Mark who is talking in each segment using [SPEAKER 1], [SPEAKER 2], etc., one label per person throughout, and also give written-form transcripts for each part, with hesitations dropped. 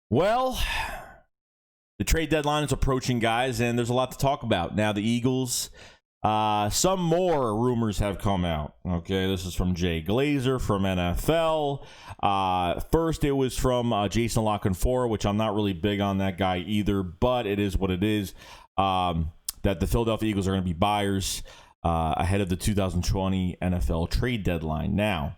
[SPEAKER 1] Well, the trade deadline is approaching, guys, and there's a lot to talk about. Now, the Eagles, some more rumors have come out. Okay, this is from Jay Glazer from NFL. First, it was from Jason LaCanfora, which I'm not really big on that guy either, but it is what it is, that the Philadelphia Eagles are going to be buyers ahead of the 2020 NFL trade deadline. Now,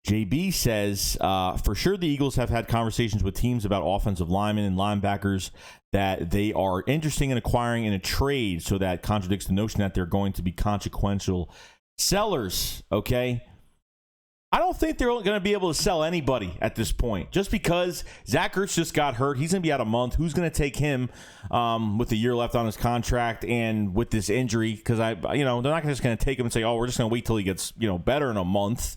[SPEAKER 1] JB says, for sure the Eagles have had conversations with teams about offensive linemen and linebackers that they are interested in acquiring in a trade, so that contradicts the notion that they're going to be consequential sellers, okay? I don't think they're going to be able to sell anybody at this point. Just because Zach Ertz just got hurt, he's going to be out a month. Who's going to take him with a year left on his contract and with this injury? Because they're not just going to take him and say, "Oh, we're just going to wait till he gets better in a month."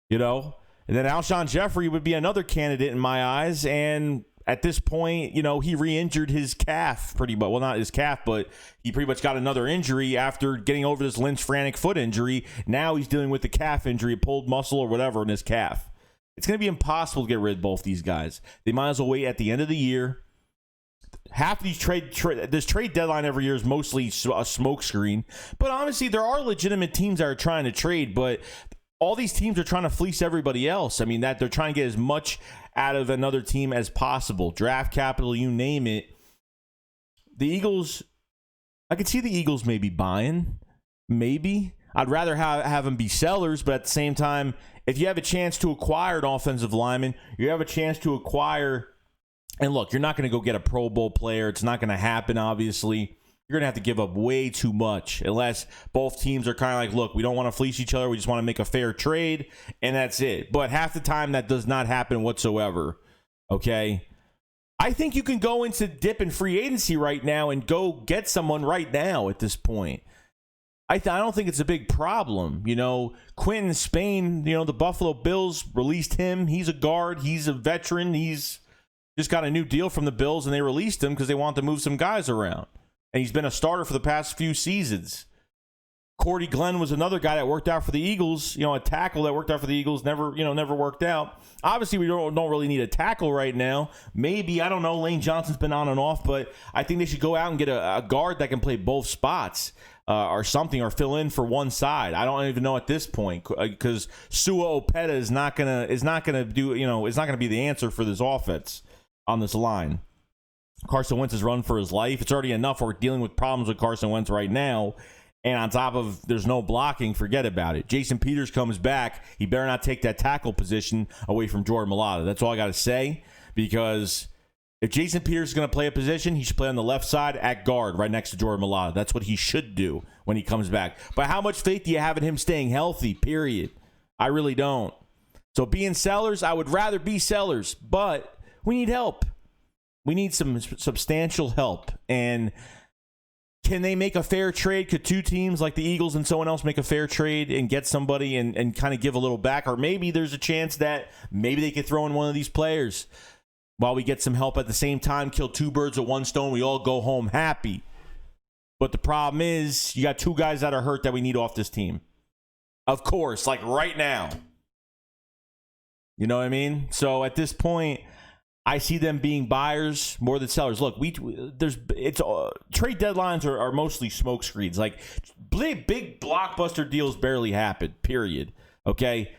[SPEAKER 1] And then Alshon Jeffrey would be another candidate in my eyes. And at this point, he re-injured his calf pretty much. Well, not his calf, but he pretty much got another injury after getting over this Lynch-Frantic foot injury. Now he's dealing with the calf injury, pulled muscle or whatever in his calf. It's going to be impossible to get rid of both these guys. They might as well wait at the end of the year. Half of these this trade deadline every year is mostly a smokescreen. But honestly, there are legitimate teams that are trying to trade, but all these teams are trying to fleece everybody else. I mean, that they're trying to get as much out of another team as possible. Draft capital, you name it. The Eagles, I could see the Eagles maybe buying. Maybe. I'd rather have them be sellers, but at the same time, if you have a chance to acquire an offensive lineman, you have a chance to acquire, and look, you're not going to go get a Pro Bowl player. It's not going to happen, obviously. You're going to have to give up way too much unless both teams are kind of like, look, we don't want to fleece each other. We just want to make a fair trade, and that's it. But half the time, that does not happen whatsoever, okay? I think you can go into dip in free agency right now and go get someone right now at this point. I don't think it's a big problem. Quentin Spain, the Buffalo Bills released him. He's a guard. He's a veteran. He's just got a new deal from the Bills, and they released him because they want to move some guys around. And he's been a starter for the past few seasons. Cordy Glenn was another guy that worked out for the Eagles. A tackle that worked out for the Eagles never worked out. Obviously, we don't really need a tackle right now. Maybe, I don't know, Lane Johnson's been on and off, but I think they should go out and get a guard that can play both spots or something, or fill in for one side. I don't even know at this point, because Sua Opeta is not gonna be the answer for this offense on this line. Carson Wentz is run for his life. It's already enough. We're dealing with problems with Carson Wentz right now. And on top of there's no blocking, forget about it. Jason Peters comes back. He better not take that tackle position away from Jordan Mailata. That's all I got to say. Because if Jason Peters is going to play a position, he should play on the left side at guard right next to Jordan Mailata. That's what he should do when he comes back. But how much faith do you have in him staying healthy, period? I really don't. So being sellers, I would rather be sellers. But we need help. We need some substantial help. And can they make a fair trade? Could two teams like the Eagles and someone else make a fair trade and get somebody and kind of give a little back? Or maybe there's a chance that maybe they could throw in one of these players while we get some help at the same time, kill two birds with one stone. We all go home happy. But the problem is you got two guys that are hurt that we need off this team. Of course, like right now. You know what I mean? So at this point, I see them being buyers more than sellers. Look, trade deadlines are mostly smoke screens. Like big blockbuster deals barely happen. Period. Okay,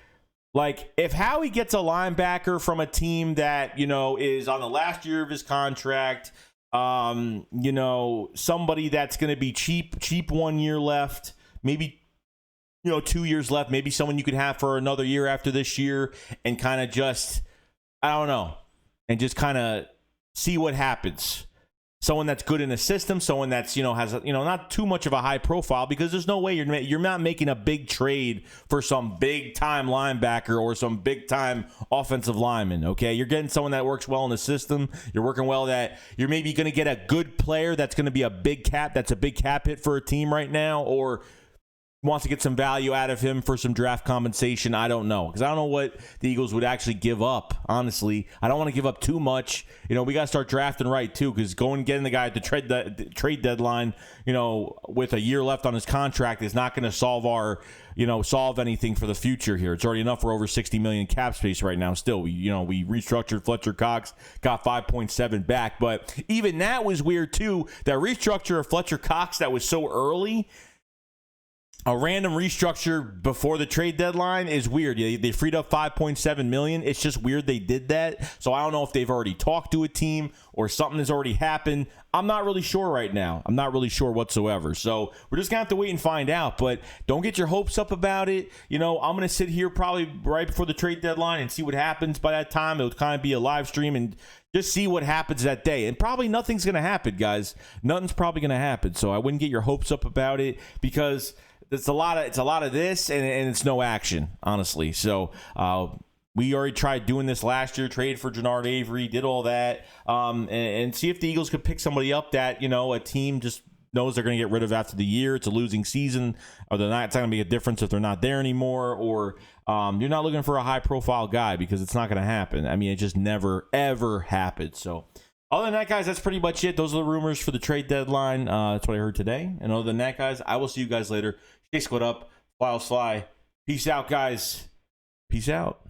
[SPEAKER 1] like if Howie gets a linebacker from a team that is on the last year of his contract, somebody that's going to be cheap 1 year left, maybe 2 years left, maybe someone you could have for another year after this year, and kind of just and just kind of see what happens. Someone that's good in the system, someone that's, has, not too much of a high profile, because there's no way you're not making a big trade for some big time linebacker or some big time offensive lineman. Okay. You're getting someone that works well in the system. You're working well, that you're maybe going to get a good player that's going to be a big cap. That's a big cap hit for a team right now, or wants to get some value out of him for some draft compensation. I don't know, because I don't know what the Eagles would actually give up. Honestly, I don't want to give up too much. We got to start drafting right too, because going and getting the guy at the trade deadline, with a year left on his contract, is not going to solve anything for the future here. It's already enough for over $60 million cap space right now. Still, we restructured Fletcher Cox, got 5.7 back, but even that was weird too. That restructure of Fletcher Cox that was so early. A random restructure before the trade deadline is weird. They freed up $5.7 million. It's just weird they did that. So I don't know if they've already talked to a team or something has already happened. I'm not really sure right now. I'm not really sure whatsoever. So we're just going to have to wait and find out. But don't get your hopes up about it. I'm going to sit here probably right before the trade deadline and see what happens by that time. It'll kind of be a live stream and just see what happens that day. And probably nothing's going to happen, guys. Nothing's probably going to happen. So I wouldn't get your hopes up about it, because it's a lot of this and it's no action, honestly. So we already tried doing this last year, trade for Jannard Avery, did all that, and see if the Eagles could pick somebody up that a team just knows they're going to get rid of after the year. It's a losing season, or they're not. It's not going to be a difference if they're not there anymore, or you're not looking for a high profile guy, because it's not going to happen. I mean, it just never ever happened. So other than that, guys, that's pretty much it. Those are the rumors for the trade deadline. That's what I heard today. And other than that, guys, I will see you guys later. Shake Squad up. Fly, fly. Peace out, guys. Peace out.